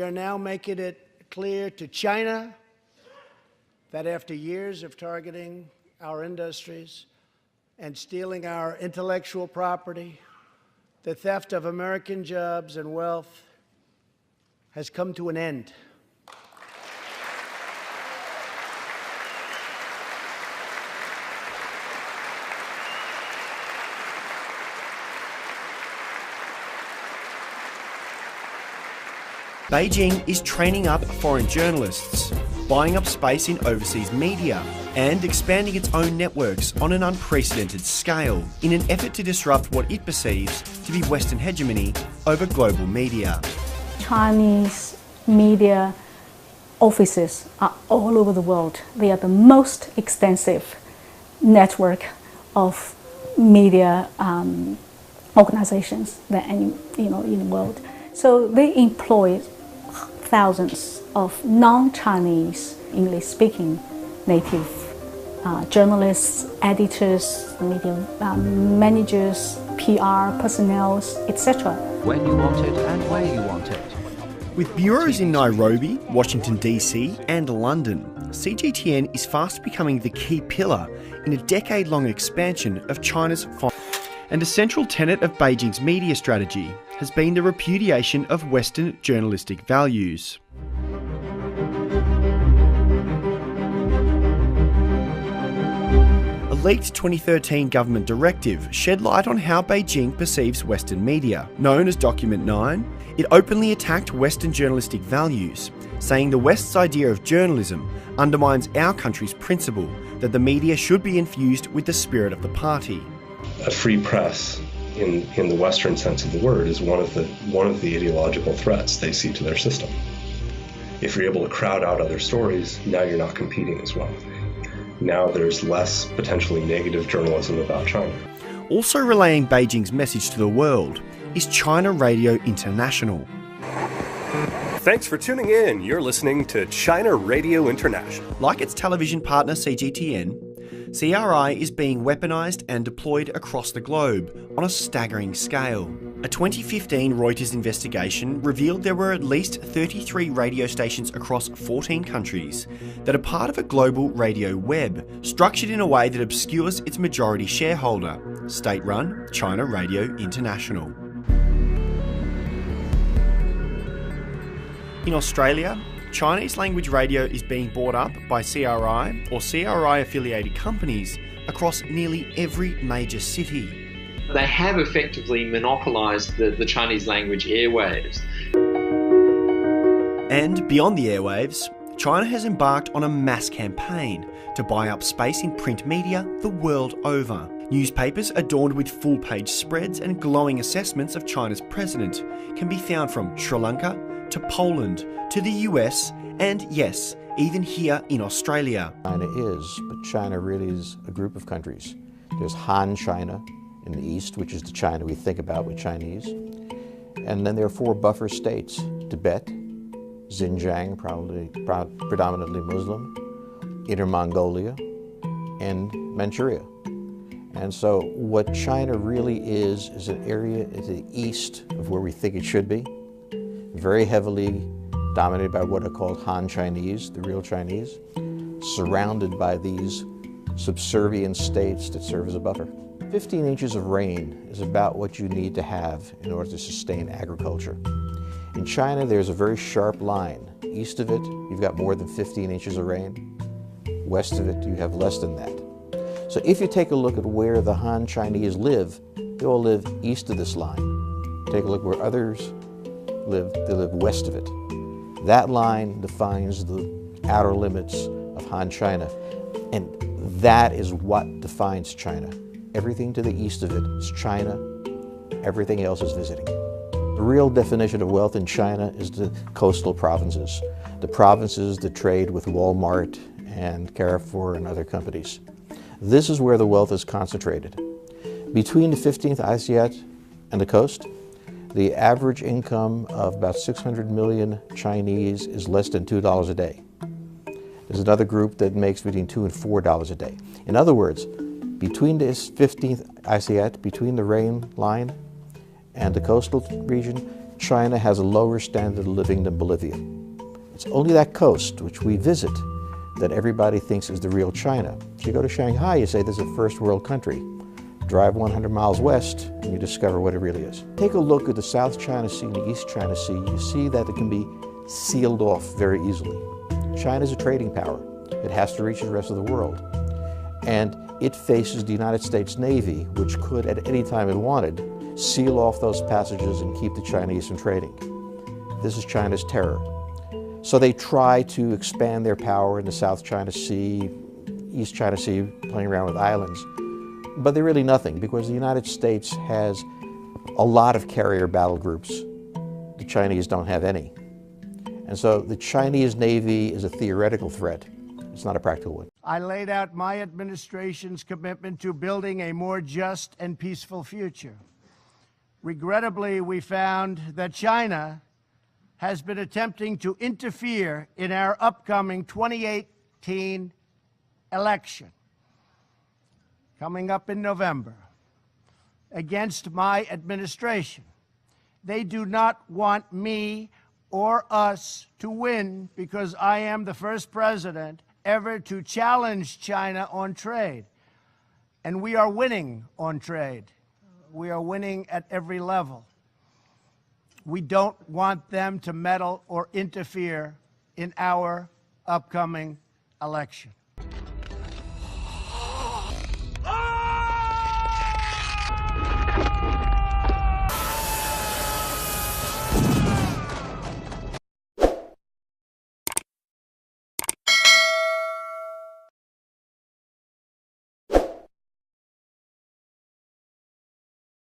We are now making it clear to China that after years of targeting our industries and stealing our intellectual property, the theft of American jobs and wealth has come to an end. Beijing is training up foreign journalists, buying up space in overseas media, and expanding its own networks on an unprecedented scale in an effort to disrupt what it perceives to be Western hegemony over global media. Chinese media offices are all over the world. They are the most extensive network of media organizations that in the world. So they employ thousands of non-Chinese English-speaking native journalists, editors, media managers, PR personnel, etc. When you want it and where you want it. With bureaus in Nairobi, Washington DC and London, CGTN is fast becoming the key pillar in a decade-long expansion of China's foreign. And a central tenet of Beijing's media strategy has been the repudiation of Western journalistic values. A leaked 2013 government directive shed light on how Beijing perceives Western media. Known as Document 9, it openly attacked Western journalistic values, saying the West's idea of journalism undermines our country's principle that the media should be infused with the spirit of the party. A free press, in the Western sense of the word, is one of the ideological threats they see to their system. If you're able to crowd out other stories, now you're not competing as well. Now there's less potentially negative journalism about China. Also relaying Beijing's message to the world is China Radio International. Thanks for tuning in. You're listening to China Radio International. Like its television partner CGTN, CRI is being weaponised and deployed across the globe on a staggering scale. A 2015 Reuters investigation revealed there were at least 33 radio stations across 14 countries that are part of a global radio web, structured in a way that obscures its majority shareholder, state-run China Radio International. In Australia, Chinese language radio is being bought up by CRI or CRI-affiliated companies across nearly every major city. They have effectively monopolised the Chinese language airwaves. And beyond the airwaves, China has embarked on a mass campaign to buy up space in print media the world over. Newspapers adorned with full-page spreads and glowing assessments of China's president can be found from Sri Lanka to Poland to the US and, yes, even here in Australia. China is, but China really is a group of countries. There's Han China in the east, which is the China we think about with Chinese. And then there are 4 buffer states: Tibet, Xinjiang, probably predominantly Muslim, Inner Mongolia, and Manchuria. And so what China really is an area to the east of where we think it should be, very heavily dominated by what are called Han Chinese, the real Chinese, surrounded by these subservient states that serve as a buffer. 15 inches of rain is about what you need to have in order to sustain agriculture. In China, there's a very sharp line. East of it, you've got more than 15 inches of rain. West of it, you have less than that. So if you take a look at where the Han Chinese live, they all live east of this line. Take a look where others live, they live west of it. That line defines the outer limits of Han China, and that is what defines China. Everything to the east of it is China, everything else is visiting. The real definition of wealth in China is the coastal provinces, the provinces that trade with Walmart and Carrefour and other companies. This is where the wealth is concentrated. Between the 15th ICEAT and the coast, the average income of about 600 million Chinese is less than $2 a day. There's another group that makes between $2 and $4 a day. In other words, between this 15th ICEAT, between the rain line and the coastal region, China has a lower standard of living than Bolivia. It's only that coast, which we visit, that everybody thinks is the real China. If you go to Shanghai, you say this is a first world country. Drive 100 miles west, and you discover what it really is. Take a look at the South China Sea and the East China Sea. You see that it can be sealed off very easily. China is a trading power. It has to reach the rest of the world. And it faces the United States Navy, which could, at any time it wanted, seal off those passages and keep the Chinese from trading. This is China's terror. So they try to expand their power in the South China Sea, East China Sea, playing around with islands. But they're really nothing, because the United States has a lot of carrier battle groups. The Chinese don't have any. And so the Chinese Navy is a theoretical threat. It's not a practical one. I laid out my administration's commitment to building a more just and peaceful future. Regrettably, we found that China has been attempting to interfere in our upcoming 2018 election, coming up in November, against my administration. They do not want me or us to win because I am the first president ever to challenge China on trade. And we are winning on trade. We are winning at every level. We don't want them to meddle or interfere in our upcoming election.